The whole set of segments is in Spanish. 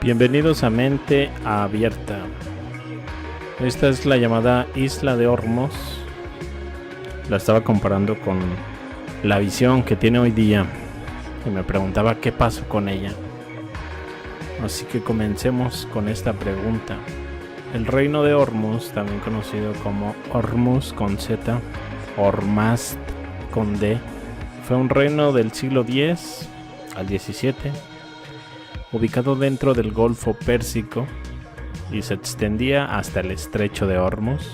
Bienvenidos a Mente Abierta. Esta es la llamada Isla de Hormuz. La estaba comparando con la visión que tiene hoy día y me preguntaba qué pasó con ella. Así que comencemos con esta pregunta. El reino de Hormuz, también conocido como Hormuz con Z, Hormazd con D, fue un reino del siglo X al XVII, ubicado dentro del Golfo Pérsico y se extendía hasta el Estrecho de Hormuz.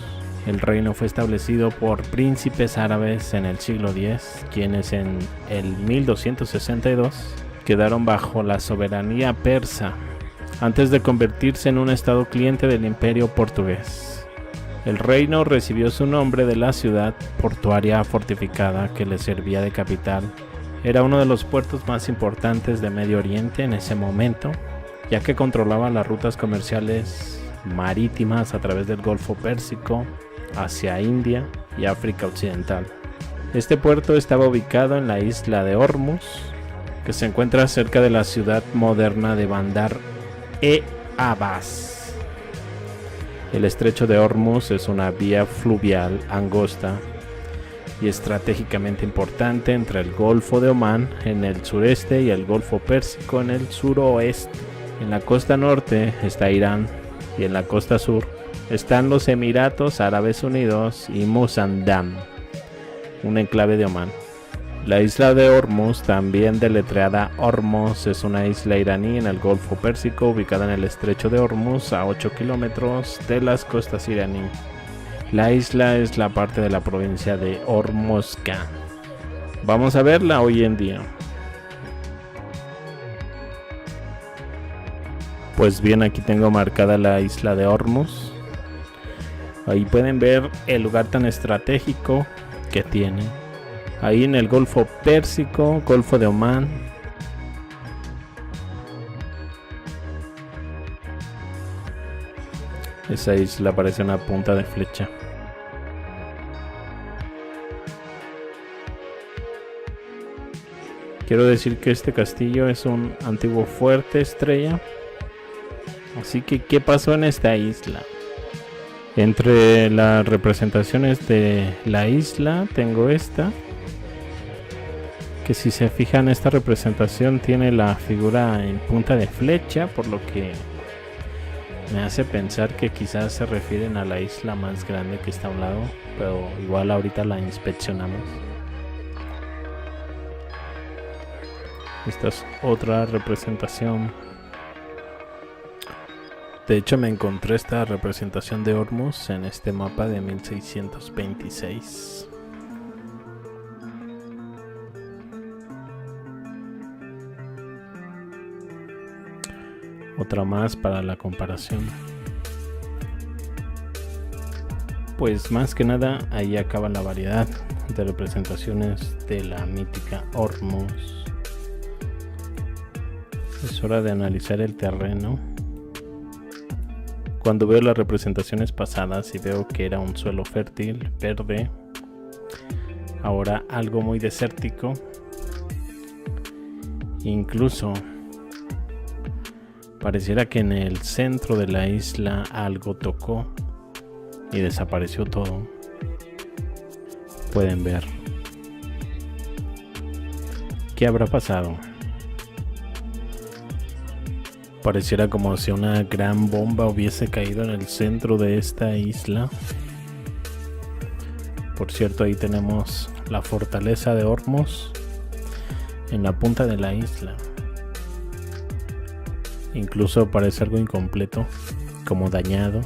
El reino fue establecido por príncipes árabes en el siglo X, quienes en el 1262 quedaron bajo la soberanía persa, antes de convertirse en un estado cliente del Imperio portugués. El reino recibió su nombre de la ciudad portuaria fortificada que le servía de capital. Era uno de los puertos más importantes de Medio Oriente en ese momento, ya que controlaba las rutas comerciales marítimas a través del Golfo Pérsico hacia India y África Occidental. Este puerto estaba ubicado en la isla de Hormuz, que se encuentra cerca de la ciudad moderna de Bandar Abbas. El estrecho de Hormuz es una vía fluvial angosta y estratégicamente importante entre el Golfo de Omán en el sureste y el Golfo Pérsico en el suroeste. En la costa norte está Irán y en la costa sur están los Emiratos Árabes Unidos y Musandam, un enclave de Omán. La isla de Hormuz, también deletreada Hormuz, es una isla iraní en el Golfo Pérsico ubicada en el estrecho de Hormuz a 8 kilómetros de las costas iraníes. La isla es la parte de la provincia de Hormozgan. Vamos a verla hoy en día. Pues bien, aquí tengo marcada la isla de Hormuz. Ahí pueden ver el lugar tan estratégico que tiene. Ahí en el Golfo Pérsico, Golfo de Omán. Esa isla parece una punta de flecha. Quiero decir que este castillo es un antiguo fuerte estrella. Así que, ¿qué pasó en esta isla? Entre las representaciones de la isla tengo esta, que si se fijan, esta representación tiene la figura en punta de flecha, por lo que me hace pensar que quizás se refieren a la isla más grande que está a un lado, pero igual ahorita la inspeccionamos. Esta es otra representación. De hecho, me encontré esta representación de Hormuz en este mapa de 1626. Otra más para la comparación. Pues más que nada, ahí acaba la variedad de representaciones de la mítica Hormuz. Es hora de analizar el terreno. Cuando veo las representaciones pasadas y veo que era un suelo fértil, verde, ahora algo muy desértico, incluso pareciera que en el centro de la isla algo tocó y desapareció todo. Pueden ver. ¿Qué habrá pasado? Pareciera como si una gran bomba hubiese caído en el centro de esta isla. Por cierto, ahí tenemos la fortaleza de Hormuz en la punta de la isla. Incluso parece algo incompleto, como dañado.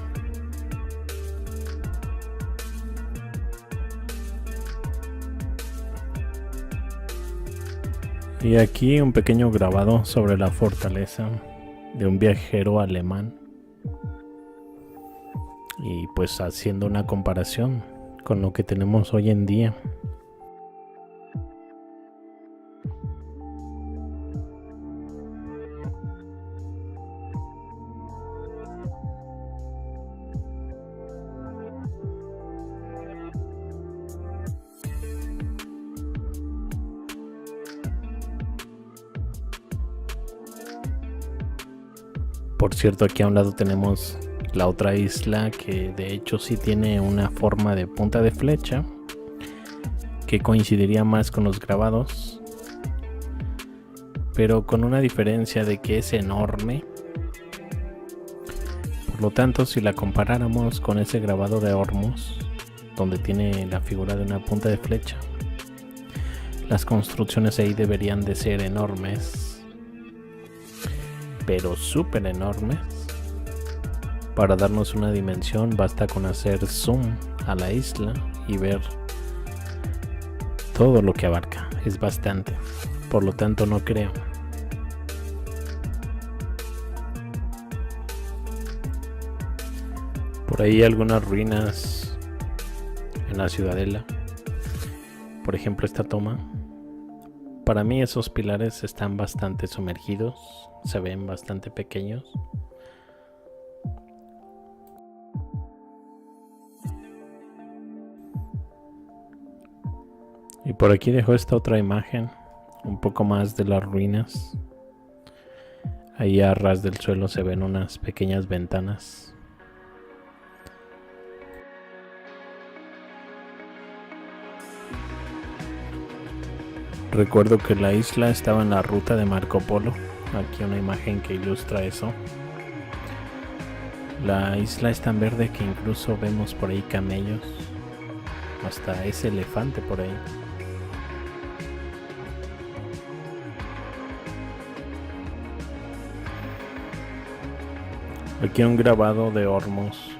Y aquí un pequeño grabado sobre la fortaleza de un viajero alemán, y pues haciendo una comparación con lo que tenemos hoy en día. Por cierto, aquí a un lado tenemos la otra isla que de hecho sí tiene una forma de punta de flecha que coincidiría más con los grabados, pero con una diferencia de que es enorme. Por lo tanto, si la comparáramos con ese grabado de Hormuz, donde tiene la figura de una punta de flecha, las construcciones ahí deberían de ser enormes, pero súper enormes. Para darnos una dimensión basta con hacer zoom a la isla y ver todo lo que abarca. Es bastante, por lo tanto no creo. Por ahí algunas ruinas en la ciudadela. Por ejemplo, esta toma. Para mí esos pilares están bastante sumergidos, se ven bastante pequeños. Y por aquí dejo esta otra imagen, un poco más de las ruinas. Ahí a ras del suelo se ven unas pequeñas ventanas. Recuerdo que la isla estaba en la ruta de Marco Polo. Aquí una imagen que ilustra eso. La isla es tan verde que incluso vemos por ahí camellos. Hasta ese elefante por ahí. Aquí un grabado de Hormuz.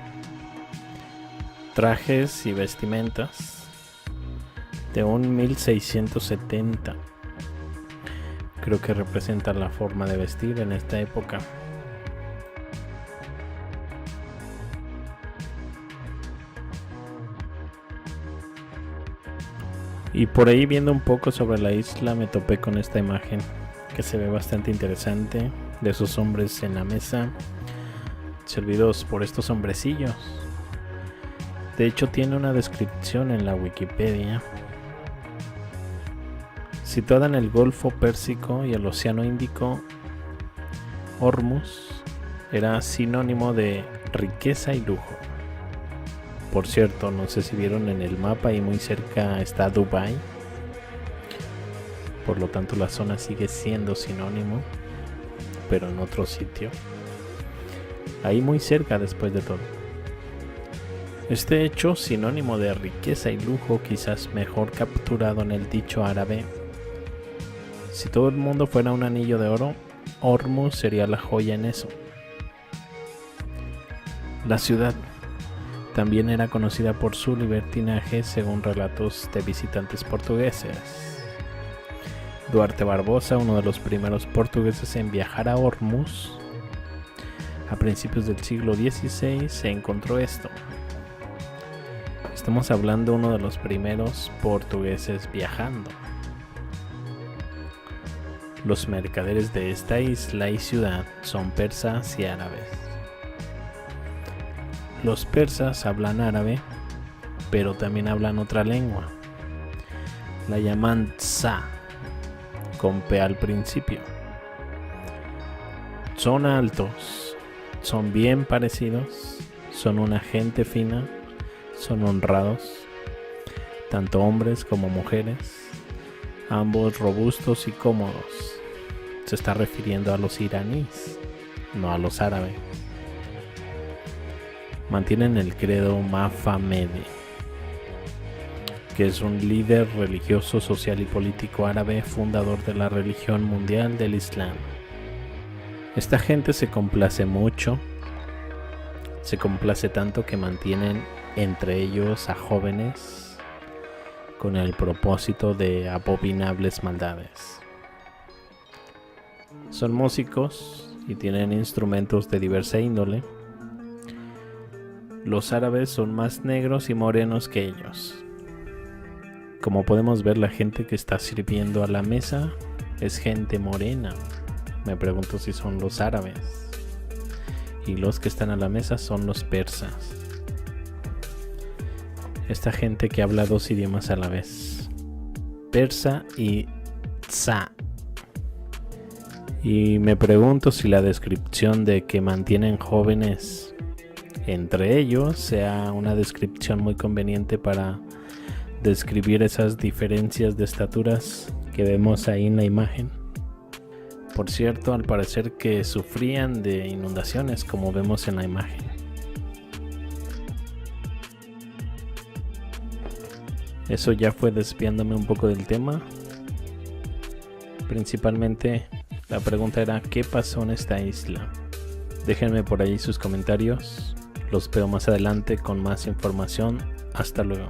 Trajes y vestimentas de un 1670. Creo que representa la forma de vestir en esta época. Y por ahí viendo un poco sobre la isla me topé con esta imagen que se ve bastante interesante, de esos hombres en la mesa servidos por estos hombrecillos. De hecho tiene una descripción en la Wikipedia. Situada en el Golfo Pérsico y el Océano Índico, Hormuz era sinónimo de riqueza y lujo. Por cierto, no sé si vieron en el mapa y muy cerca está Dubái. Por lo tanto la zona sigue siendo sinónimo, pero en otro sitio. Ahí muy cerca después de todo. Este hecho, sinónimo de riqueza y lujo, quizás mejor capturado en el dicho árabe: si todo el mundo fuera un anillo de oro, Hormuz sería la joya en eso. La ciudad también era conocida por su libertinaje, según relatos de visitantes portugueses. Duarte Barbosa, uno de los primeros portugueses en viajar a Hormuz, a principios del siglo XVI, se encontró esto. Estamos hablando de uno de los primeros portugueses viajando. Los mercaderes de esta isla y ciudad son persas y árabes. Los persas hablan árabe, pero también hablan otra lengua. La llaman tsa, con P al principio. Son altos, son bien parecidos, son una gente fina, son honrados, tanto hombres como mujeres, ambos robustos y cómodos. Se está refiriendo a los iraníes, no a los árabes. Mantienen el credo Mahamedi, que es un líder religioso, social y político árabe, fundador de la religión mundial del Islam. Esta gente se complace mucho, se complace tanto que mantienen entre ellos a jóvenes con el propósito de abominables maldades. Son músicos y tienen instrumentos de diversa índole. Los árabes son más negros y morenos que ellos. Como podemos ver, la gente que está sirviendo a la mesa es gente morena. Me pregunto si son los árabes. Y los que están a la mesa son los persas. Esta gente que habla dos idiomas a la vez: persa y tsa. Y me pregunto si la descripción de que mantienen jóvenes entre ellos sea una descripción muy conveniente para describir esas diferencias de estaturas que vemos ahí en la imagen. Por cierto, al parecer que sufrían de inundaciones, como vemos en la imagen. Eso ya fue desviándome un poco del tema. Principalmente la pregunta era ¿qué pasó en esta isla? Déjenme por ahí sus comentarios. Los veo más adelante con más información. Hasta luego.